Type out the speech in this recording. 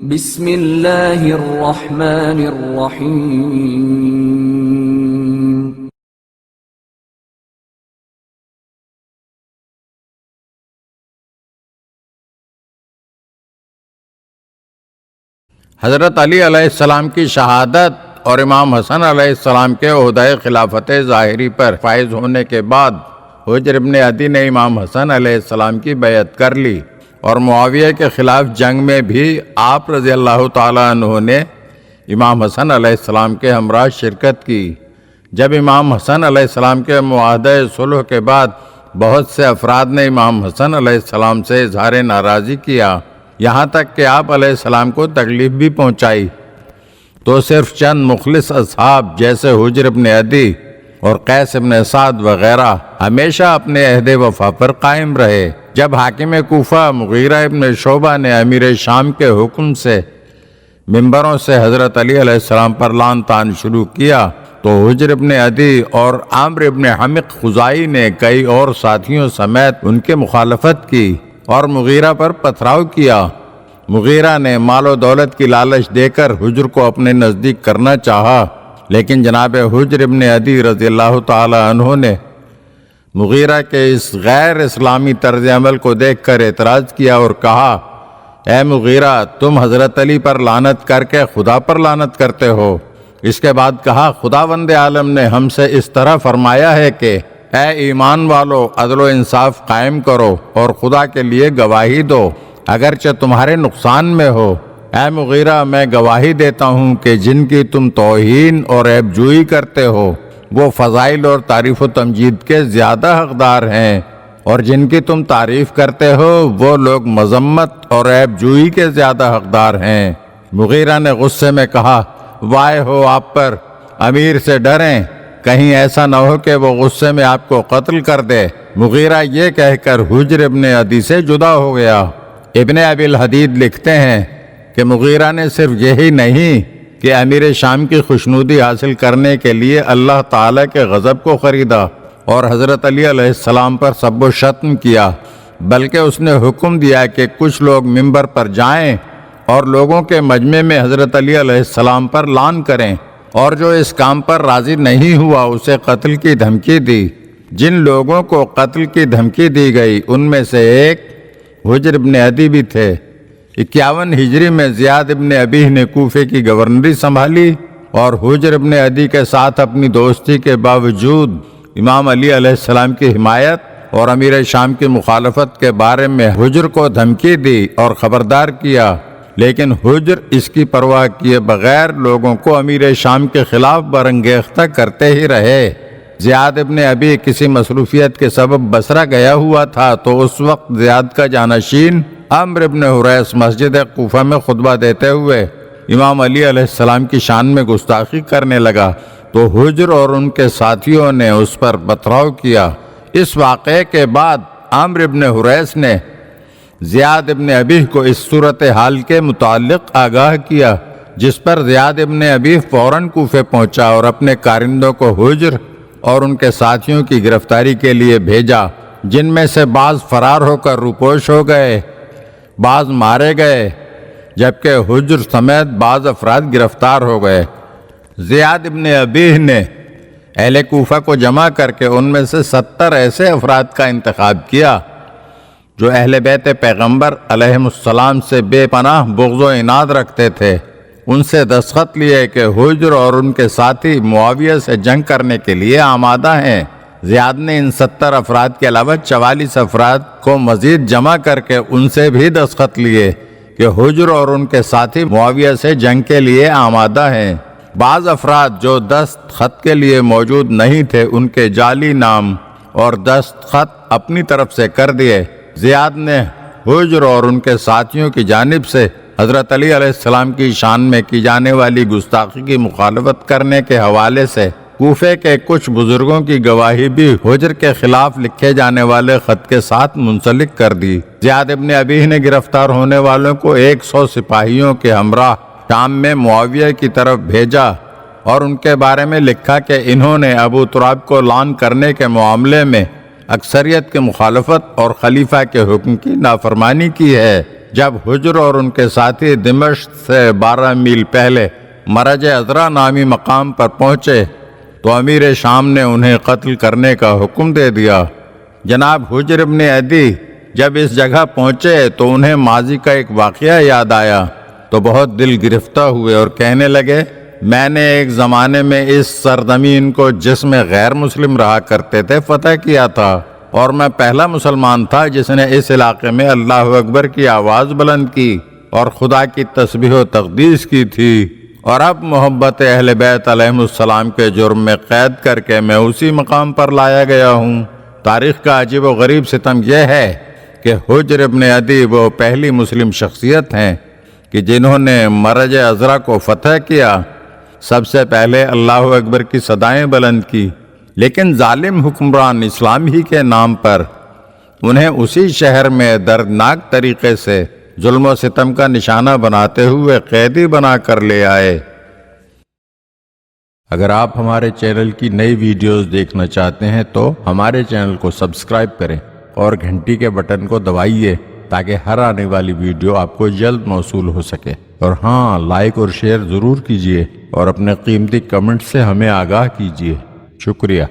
بسم اللہ الرحمن الرحیم۔ حضرت علی علیہ السلام کی شہادت اور امام حسن علیہ السلام کے عہدۂ خلافت ظاہری پر فائز ہونے کے بعد حجر ابن عدی نے امام حسن علیہ السلام کی بیعت کر لی اور معاویہ کے خلاف جنگ میں بھی آپ رضی اللہ تعالیٰ عنہ نے امام حسن علیہ السلام کے ہمراہ شرکت کی۔ جب امام حسن علیہ السلام کے معاہدہ صلح کے بعد بہت سے افراد نے امام حسن علیہ السلام سے اظہار ناراضی کیا، یہاں تک کہ آپ علیہ السلام کو تکلیف بھی پہنچائی، تو صرف چند مخلص اصحاب جیسے حجر ابن عدی اور قیس ابن سعد وغیرہ ہمیشہ اپنے عہد وفا پر قائم رہے۔ جب حاکم کوفہ مغیرہ ابن شعبہ نے امیر شام کے حکم سے ممبروں سے حضرت علی علیہ السلام پر لعن طعن شروع کیا تو حجر ابن عدی اور عامر ابن حمق خزائی نے کئی اور ساتھیوں سمیت ان کے مخالفت کی اور مغیرہ پر پتھراؤ کیا۔ مغیرہ نے مال و دولت کی لالچ دے کر حجر کو اپنے نزدیک کرنا چاہا، لیکن جناب حجر ابن عدی رضی اللہ تعالی عنہ نے مغیرہ کے اس غیر اسلامی طرز عمل کو دیکھ کر اعتراض کیا اور کہا، اے مغیرہ، تم حضرت علی پر لعنت کر کے خدا پر لعنت کرتے ہو۔ اس کے بعد کہا، خداوند عالم نے ہم سے اس طرح فرمایا ہے کہ اے ایمان والو، عدل و انصاف قائم کرو اور خدا کے لیے گواہی دو اگرچہ تمہارے نقصان میں ہو۔ اے مغیرہ، میں گواہی دیتا ہوں کہ جن کی تم توہین اور عیب جوئی کرتے ہو وہ فضائل اور تعریف و تمجید کے زیادہ حقدار ہیں، اور جن کی تم تعریف کرتے ہو وہ لوگ مذمت اور عیب جوئی کے زیادہ حقدار ہیں۔ مغیرہ نے غصے میں کہا، وائے ہو آپ پر، امیر سے ڈریں، کہیں ایسا نہ ہو کہ وہ غصے میں آپ کو قتل کر دے۔ مغیرہ یہ کہہ کر حجر ابن عدی سے جدا ہو گیا۔ ابن ابی الحدید لکھتے ہیں کہ مغیرہ نے صرف یہی نہیں کہ امیر شام کی خوشنودی حاصل کرنے کے لیے اللہ تعالیٰ کے غضب کو خریدا اور حضرت علی علیہ السلام پر سب و شتم کیا، بلکہ اس نے حکم دیا کہ کچھ لوگ ممبر پر جائیں اور لوگوں کے مجمع میں حضرت علی علیہ السلام پر لعن کریں، اور جو اس کام پر راضی نہیں ہوا اسے قتل کی دھمکی دی۔ جن لوگوں کو قتل کی دھمکی دی گئی ان میں سے ایک حجر ابن عدی بھی تھے۔ 51 ہجری میں زیاد ابن ابیہ نے کوفے کی گورنری سنبھالی اور حجر ابن عدی کے ساتھ اپنی دوستی کے باوجود امام علی علیہ السلام کی حمایت اور امیر شام کی مخالفت کے بارے میں حجر کو دھمکی دی اور خبردار کیا، لیکن حجر اس کی پرواہ کیے بغیر لوگوں کو امیر شام کے خلاف برانگیختہ کرتے ہی رہے۔ زیاد ابن ابی کسی مصروفیت کے سبب بصرہ گیا ہوا تھا تو اس وقت زیاد کا جانشین عمرو ابن حریث مسجد کوفہ میں خطبہ دیتے ہوئے امام علی علیہ السلام کی شان میں گستاخی کرنے لگا تو حجر اور ان کے ساتھیوں نے اس پر پتھراؤ کیا۔ اس واقعے کے بعد عمرو ابن حریث نے زیاد ابن ابی کو اس صورتحال کے متعلق آگاہ کیا، جس پر زیاد ابن ابی فوراً کوفے پہنچا اور اپنے کارندوں کو حجر اور ان کے ساتھیوں کی گرفتاری کے لیے بھیجا، جن میں سے بعض فرار ہو کر روپوش ہو گئے، بعض مارے گئے، جبکہ حجر سمیت بعض افراد گرفتار ہو گئے۔ زیاد ابن ابی نے اہل کوفہ کو جمع کر کے ان میں سے 70 ایسے افراد کا انتخاب کیا جو اہل بیت پیغمبر علیہ السلام سے بے پناہ بغض و عناد رکھتے تھے۔ ان سے دستخط لیے کہ حجر اور ان کے ساتھی معاویہ سے جنگ کرنے کے لیے آمادہ ہیں۔ زیاد نے ان 70 افراد کے علاوہ 44 افراد کو مزید جمع کر کے ان سے بھی دستخط لیے کہ حجر اور ان کے ساتھی معاویہ سے جنگ کے لیے آمادہ ہیں۔ بعض افراد جو دستخط کے لیے موجود نہیں تھے ان کے جعلی نام اور دستخط اپنی طرف سے کر دیے۔ زیاد نے حجر اور ان کے ساتھیوں کی جانب سے حضرت علی علیہ السلام کی شان میں کی جانے والی گستاخی کی مخالفت کرنے کے حوالے سے کوفے کے کچھ بزرگوں کی گواہی بھی حجر کے خلاف لکھے جانے والے خط کے ساتھ منسلک کر دی۔ زیاد ابن ابی نے گرفتار ہونے والوں کو 100 سپاہیوں کے ہمراہ شام میں معاویہ کی طرف بھیجا اور ان کے بارے میں لکھا کہ انہوں نے ابو تراب کو لعن کرنے کے معاملے میں اکثریت کی مخالفت اور خلیفہ کے حکم کی نافرمانی کی ہے۔ جب حجر اور ان کے ساتھی دمشق سے 12 میل پہلے مرج عذرا نامی مقام پر پہنچے تو امیر شام نے انہیں قتل کرنے کا حکم دے دیا۔ جناب حجر ابن عدی جب اس جگہ پہنچے تو انہیں ماضی کا ایک واقعہ یاد آیا تو بہت دل گرفتہ ہوئے اور کہنے لگے، میں نے ایک زمانے میں اس سرزمین کو جس میں غیر مسلم رہا کرتے تھے فتح کیا تھا، اور میں پہلا مسلمان تھا جس نے اس علاقے میں اللہ اکبر کی آواز بلند کی اور خدا کی تسبیح و تقدیس کی تھی، اور اب محبت اہل بیت علیہم السلام کے جرم میں قید کر کے میں اسی مقام پر لایا گیا ہوں۔ تاریخ کا عجیب و غریب ستم یہ ہے کہ حجر ابن عدی وہ پہلی مسلم شخصیت ہیں کہ جنہوں نے مرج عذرا کو فتح کیا، سب سے پہلے اللہ اکبر کی صدائیں بلند کی، لیکن ظالم حکمران اسلام ہی کے نام پر انہیں اسی شہر میں دردناک طریقے سے ظلم و ستم کا نشانہ بناتے ہوئے قیدی بنا کر لے آئے۔ اگر آپ ہمارے چینل کی نئی ویڈیوز دیکھنا چاہتے ہیں تو ہمارے چینل کو سبسکرائب کریں اور گھنٹی کے بٹن کو دبائیے تاکہ ہر آنے والی ویڈیو آپ کو جلد موصول ہو سکے، اور ہاں، لائک اور شیئر ضرور کیجیے اور اپنے قیمتی کمنٹ سے ہمیں آگاہ کیجیے۔ شکریہ۔